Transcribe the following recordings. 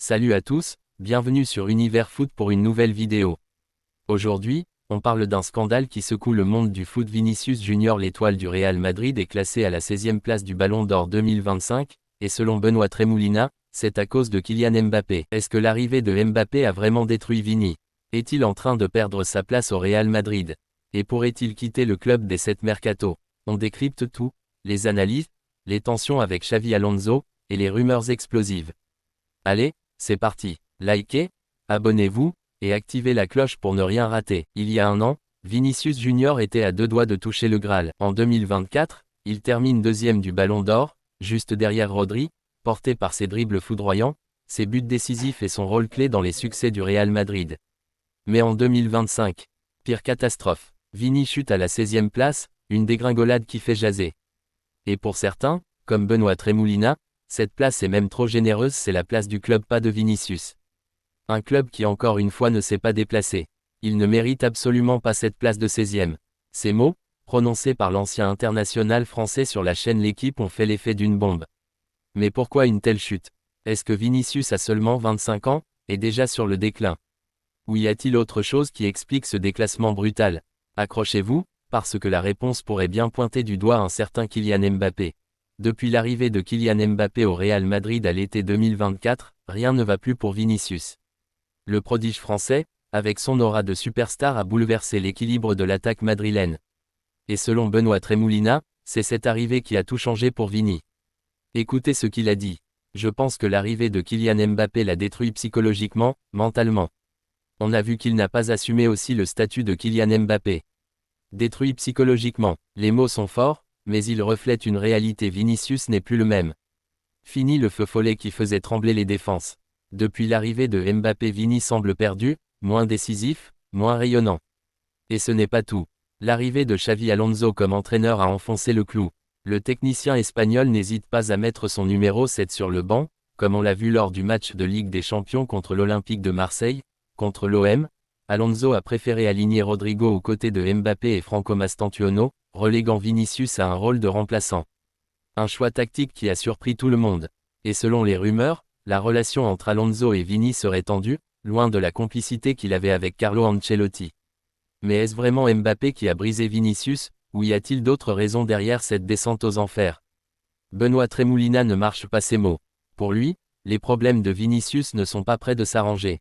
Salut à tous, bienvenue sur Univers Foot pour une nouvelle vidéo. Aujourd'hui, on parle d'un scandale qui secoue le monde du foot. Vinicius Junior, l'étoile du Real Madrid, est classé à la 16e place du Ballon d'Or 2025, et selon Benoît Tremolina, c'est à cause de Kylian Mbappé. Est-ce que l'arrivée de Mbappé a vraiment détruit Vini? Est-il en train de perdre sa place au Real Madrid? Et pourrait-il quitter le club dès cette mercato? On décrypte tout, les analyses, les tensions avec Xavi Alonso, et les rumeurs explosives. Allez, c'est parti. Likez, abonnez-vous, et activez la cloche pour ne rien rater. Il y a un an, Vinicius Junior était à deux doigts de toucher le Graal. En 2024, il termine deuxième du Ballon d'Or, juste derrière Rodri, porté par ses dribbles foudroyants, ses buts décisifs et son rôle clé dans les succès du Real Madrid. Mais en 2025, pire catastrophe. Vini chute à la 16e place, une dégringolade qui fait jaser. Et pour certains, comme Benoît Tremolina, cette place est même trop généreuse, c'est la place du club, pas de Vinicius. Un club qui encore une fois ne s'est pas déplacé. Il ne mérite absolument pas cette place de 16e. Ces mots, prononcés par l'ancien international français sur la chaîne L'Équipe, ont fait l'effet d'une bombe. Mais pourquoi une telle chute? Est-ce que Vinicius a seulement 25 ans, et déjà sur le déclin? Ou y a-t-il autre chose qui explique ce déclassement brutal? Accrochez-vous, parce que la réponse pourrait bien pointer du doigt un certain Kylian Mbappé. Depuis l'arrivée de Kylian Mbappé au Real Madrid à l'été 2024, rien ne va plus pour Vinicius. Le prodige français, avec son aura de superstar, a bouleversé l'équilibre de l'attaque madrilène. Et selon Benoît Tremolina, c'est cette arrivée qui a tout changé pour Vini. Écoutez ce qu'il a dit. Je pense que l'arrivée de Kylian Mbappé l'a détruit psychologiquement, mentalement. On a vu qu'il n'a pas assumé aussi le statut de Kylian Mbappé. Détruit psychologiquement, les mots sont forts, mais ils reflètent une réalité. Vinicius n'est plus le même. Fini le feu follet qui faisait trembler les défenses. Depuis l'arrivée de Mbappé, Vini semble perdu, moins décisif, moins rayonnant. Et ce n'est pas tout. L'arrivée de Xavi Alonso comme entraîneur a enfoncé le clou. Le technicien espagnol n'hésite pas à mettre son numéro 7 sur le banc, comme on l'a vu lors du match de Ligue des Champions contre l'Olympique de Marseille. Contre l'OM, Alonso a préféré aligner Rodrigo aux côtés de Mbappé et Franco Mastantuono, reléguant Vinicius à un rôle de remplaçant. Un choix tactique qui a surpris tout le monde. Et selon les rumeurs, la relation entre Alonso et Vini serait tendue, loin de la complicité qu'il avait avec Carlo Ancelotti. Mais est-ce vraiment Mbappé qui a brisé Vinicius, ou y a-t-il d'autres raisons derrière cette descente aux enfers? Benoît Tremolina ne marche pas ses mots. Pour lui, les problèmes de Vinicius ne sont pas près de s'arranger.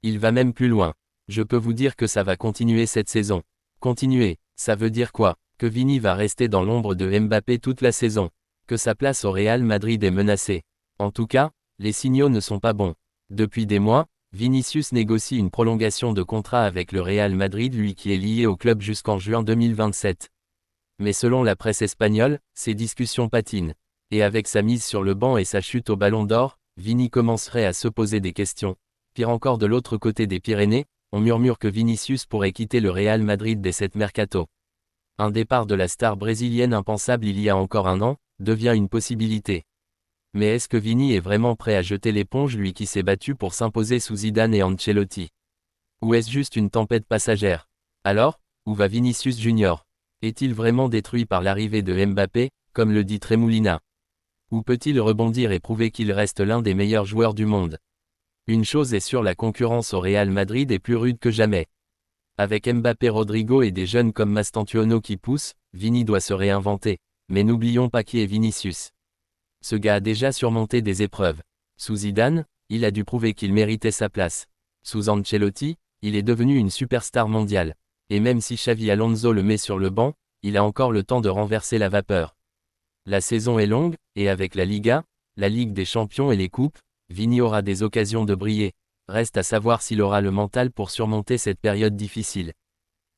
Il va même plus loin. Je peux vous dire que ça va continuer cette saison. Continuer, ça veut dire quoi? Que Vini va rester dans l'ombre de Mbappé toute la saison. Que sa place au Real Madrid est menacée. En tout cas, les signaux ne sont pas bons. Depuis des mois, Vinicius négocie une prolongation de contrat avec le Real Madrid, lui qui est lié au club jusqu'en juin 2027. Mais selon la presse espagnole, ces discussions patinent. Et avec sa mise sur le banc et sa chute au Ballon d'Or, Vini commencerait à se poser des questions. Pire encore, de l'autre côté des Pyrénées, on murmure que Vinicius pourrait quitter le Real Madrid dès cette mercato. Un départ de la star brésilienne impensable il y a encore un an, devient une possibilité. Mais est-ce que Vini est vraiment prêt à jeter l'éponge, lui qui s'est battu pour s'imposer sous Zidane et Ancelotti? Ou est-ce juste une tempête passagère? Alors, où va Vinicius Junior? Est-il vraiment détruit par l'arrivée de Mbappé, comme le dit Tremolina? Ou peut-il rebondir et prouver qu'il reste l'un des meilleurs joueurs du monde? Une chose est sûre, la concurrence au Real Madrid est plus rude que jamais. Avec Mbappé, Rodrigo et des jeunes comme Mastantuono qui poussent, Vini doit se réinventer. Mais n'oublions pas qui est Vinicius. Ce gars a déjà surmonté des épreuves. Sous Zidane, il a dû prouver qu'il méritait sa place. Sous Ancelotti, il est devenu une superstar mondiale. Et même si Xavi Alonso le met sur le banc, il a encore le temps de renverser la vapeur. La saison est longue, et avec la Liga, la Ligue des Champions et les coupes, Vini aura des occasions de briller. Reste à savoir s'il aura le mental pour surmonter cette période difficile.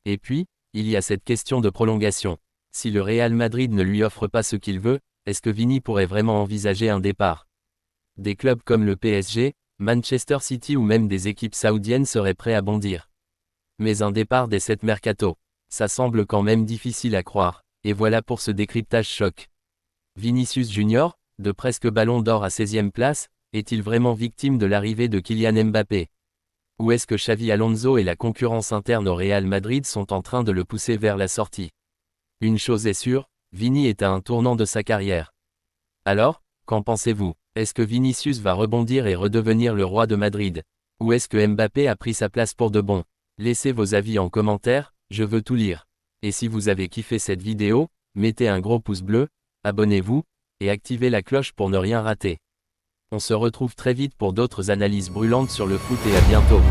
Et puis, il y a cette question de prolongation. Si le Real Madrid ne lui offre pas ce qu'il veut, est-ce que Vini pourrait vraiment envisager un départ? Des clubs comme le PSG, Manchester City ou même des équipes saoudiennes seraient prêts à bondir. Mais un départ dès cette mercato, ça semble quand même difficile à croire. Et voilà pour ce décryptage choc. Vinicius Junior, de presque Ballon d'Or à 16e place, est-il vraiment victime de l'arrivée de Kylian Mbappé? Ou est-ce que Xavi Alonso et la concurrence interne au Real Madrid sont en train de le pousser vers la sortie? Une chose est sûre, Vini est à un tournant de sa carrière. Alors, qu'en pensez-vous? Est-ce que Vinicius va rebondir et redevenir le roi de Madrid? Ou est-ce que Mbappé a pris sa place pour de bon? Laissez vos avis en commentaire, je veux tout lire. Et si vous avez kiffé cette vidéo, mettez un gros pouce bleu, abonnez-vous, et activez la cloche pour ne rien rater. On se retrouve très vite pour d'autres analyses brûlantes sur le foot et à bientôt.